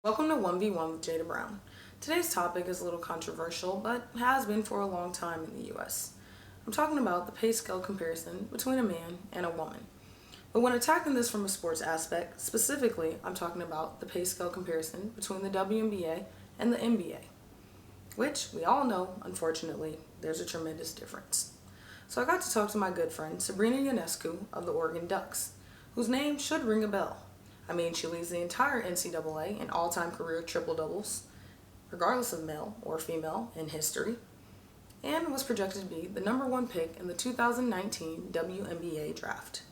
Welcome to 1v1 with Jada Brown. Today's topic is a little controversial, but has been for a long time in the US. I'm talking about the pay scale comparison between a man and a woman. But when attacking this from a sports aspect, specifically, I'm talking about the pay scale comparison between the WNBA and the NBA, which we all know, unfortunately, there's a tremendous difference. So I got to talk to my good friend Sabrina Ionescu of the Oregon Ducks, whose name should ring a bell. I mean, she leads the entire NCAA in all-time career triple-doubles, regardless of male or female in history, and was projected to be the number one pick in the 2019 WNBA draft.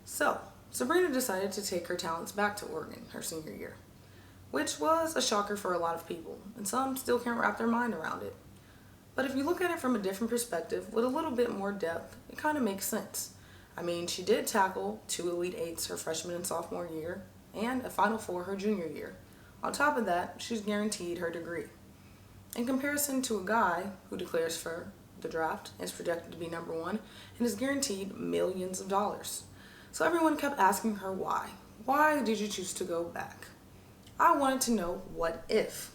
So, Sabrina decided to take her talents back to Oregon her senior year, which was a shocker for a lot of people, and some still can't wrap their mind around it. But if you look at it from a different perspective, with a little bit more depth, it kind of makes sense. I mean, she did tackle 2 Elite Eights her freshman and sophomore year, and a Final Four her junior year. On top of that, she's guaranteed her degree. In comparison to a guy who declares for the draft, is projected to be number one, and is guaranteed millions of dollars. So everyone kept asking her why. Why did you choose to go back? I wanted to know what if.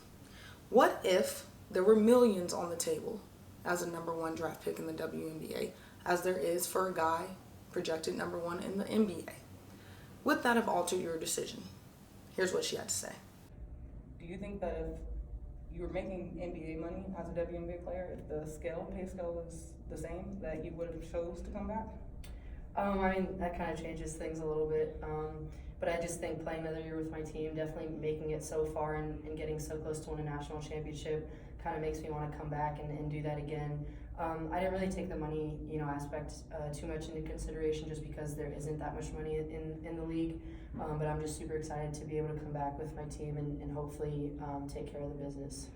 What if there were millions on the table as a number one draft pick in the WNBA, as there is for a guy projected number one in the NBA? Would that have altered your decision? Here's what she had to say. Do you think that if you were making NBA money as a WNBA player, if the pay scale was the same, that you would have chose to come back? That kind of changes things a little bit. But I just think playing another year with my team, definitely making it so far and getting so close to win a national championship kind of makes me want to come back and do that again. I didn't really take the money, aspect too much into consideration just because there isn't that much money in the league. But I'm just super excited to be able to come back with my team and hopefully take care of the business.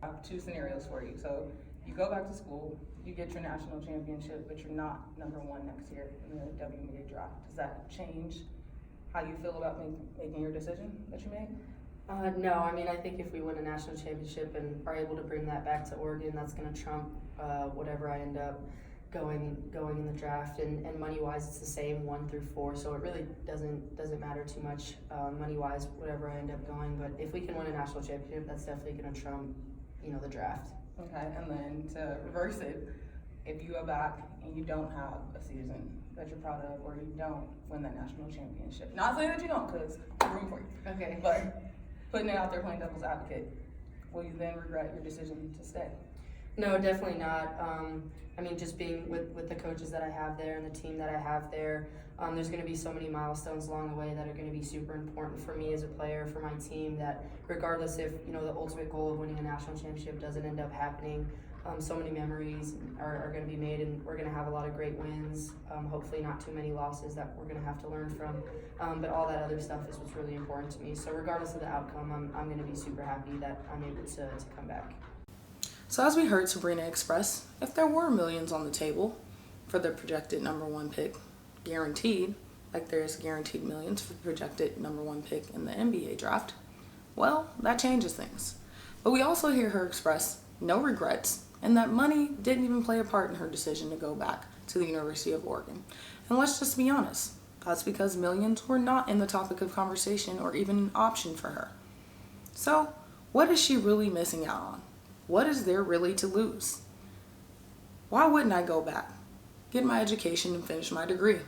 I have 2 scenarios for you. So you go back to school, you get your national championship, but you're not number one next year in the WNBA draft. Does that change how you feel about making your decision that you made? No, I think if we win a national championship and are able to bring that back to Oregon, that's going to trump whatever I end up going in the draft. And money-wise, it's the same 1 through 4, so it really doesn't matter too much money-wise, whatever I end up going. But if we can win a national championship, that's definitely going to trump, the draft. Okay, and then to reverse it, if you go back and you don't have a season that you're proud of, or you don't win that national championship, not saying that you don't, because I'm rooting for you. Okay. But putting it out there, playing devil's advocate, will you then regret your decision to stay? No, definitely not. Just being with the coaches that I have there and the team that I have there, there's going to be so many milestones along the way that are going to be super important for me as a player, for my team, that regardless if, the ultimate goal of winning a national championship doesn't end up happening, so many memories are going to be made, and we're going to have a lot of great wins, hopefully not too many losses that we're going to have to learn from, but all that other stuff is what's really important to me. So regardless of the outcome, I'm going to be super happy that I'm able to come back. So as we heard Sabrina express, if there were millions on the table for the projected number one pick, guaranteed, like there is guaranteed millions for the projected number one pick in the NBA draft, well, that changes things. But we also hear her express no regrets, and that money didn't even play a part in her decision to go back to the University of Oregon. And let's just be honest, that's because millions were not in the topic of conversation or even an option for her. So, what is she really missing out on? What is there really to lose? Why wouldn't I go back, get my education and finish my degree?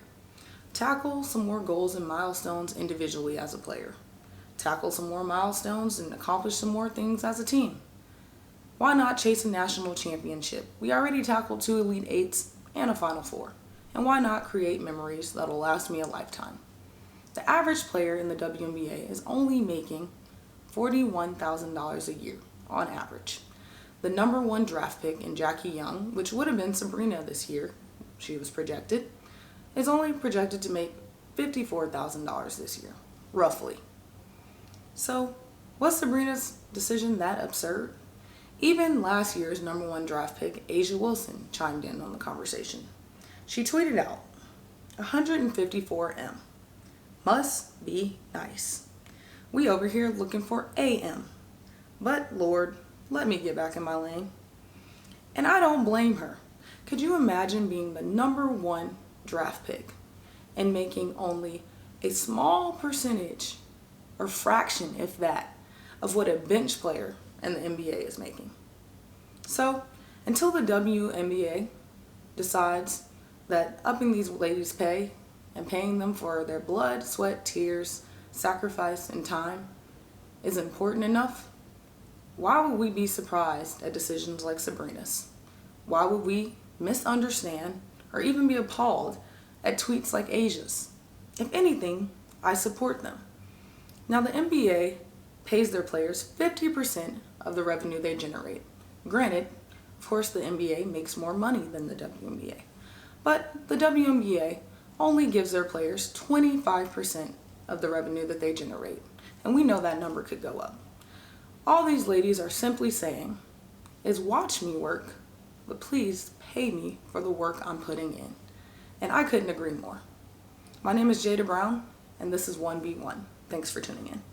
Tackle some more goals and milestones individually as a player. Tackle some more milestones and accomplish some more things as a team. Why not chase a national championship? We already tackled 2 Elite Eights and a Final Four. And why not create memories that'll last me a lifetime? The average player in the WNBA is only making $41,000 a year on average. The number one draft pick in Jackie Young, which would have been Sabrina this year, she was projected, is only projected to make $54,000 this year, roughly. So, was Sabrina's decision that absurd? Even last year's number one draft pick, A'ja Wilson, chimed in on the conversation. She tweeted out, 154M. Must be nice. We over here looking for AM. But Lord, let me get back in my lane. And I don't blame her. Could you imagine being the number one draft pick and making only a small percentage or fraction, if that, of what a bench player in the NBA is making. So, until the WNBA decides that upping these ladies' pay and paying them for their blood, sweat, tears, sacrifice, and time is important enough, why would we be surprised at decisions like Sabrina's? Why would we misunderstand or even be appalled at tweets like Asia's? If anything, I support them. Now, the NBA pays their players 50% of the revenue they generate. Granted, of course, the NBA makes more money than the WNBA. But the WNBA only gives their players 25% of the revenue that they generate. And we know that number could go up. All these ladies are simply saying is watch me work, but please pay me for the work I'm putting in. And I couldn't agree more. My name is Jada Brown, and this is 1B1. Thanks for tuning in.